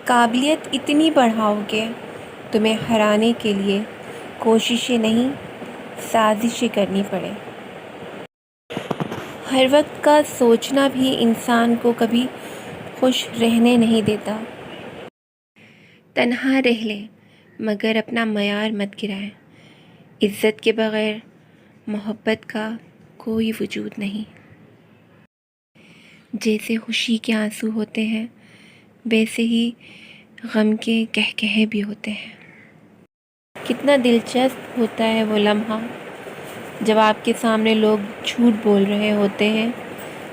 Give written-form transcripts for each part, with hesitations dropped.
قابلیت اتنی بڑھاؤ کہ تمہیں ہرانے کے لیے کوششیں نہیں سازشیں کرنی پڑے۔ ہر وقت کا سوچنا بھی انسان کو کبھی خوش رہنے نہیں دیتا۔ تنہا رہ لے مگر اپنا معیار مت گرائے۔ عزت کے بغیر محبت کا کوئی وجود نہیں۔ جیسے خوشی کے آنسو ہوتے ہیں ویسے ہی غم کے قہقہے بھی ہوتے ہیں۔ کتنا دلچسپ ہوتا ہے وہ لمحہ جب آپ کے سامنے لوگ جھوٹ بول رہے ہوتے ہیں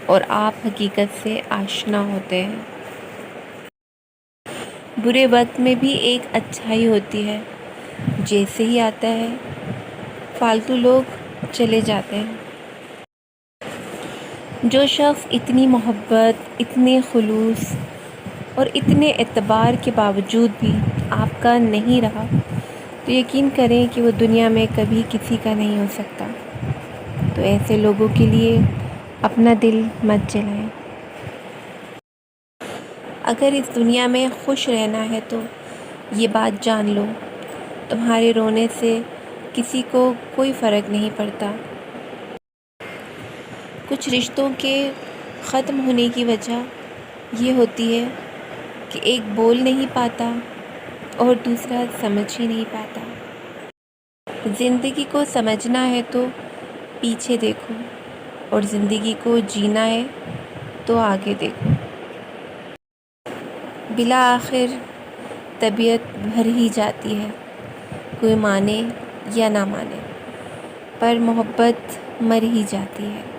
اور آپ حقیقت سے آشنا ہوتے ہیں۔ برے وقت میں بھی ایک اچھائی ہوتی ہے، جیسے ہی آتا ہے فالتو لوگ چلے جاتے ہیں۔ جو شخص اتنی محبت، اتنے خلوص اور اتنے اعتبار کے باوجود بھی آپ کا نہیں رہا تو یقین کریں کہ وہ دنیا میں کبھی کسی کا نہیں ہو سکتا۔ تو ایسے لوگوں کے لیے اپنا دل مت جلائیں۔ اگر اس دنیا میں خوش رہنا ہے تو یہ بات جان لو، تمہارے رونے سے کسی کو کوئی فرق نہیں پڑتا۔ کچھ رشتوں کے ختم ہونے کی وجہ یہ ہوتی ہے کہ ایک بول نہیں پاتا اور دوسرا سمجھ ہی نہیں پاتا۔ زندگی کو سمجھنا ہے تو پیچھے دیکھو اور زندگی کو جینا ہے تو آگے دیکھو۔ بالآخر طبیعت بھر ہی جاتی ہے، کوئی مانے یا نہ مانے، پر محبت مر ہی جاتی ہے۔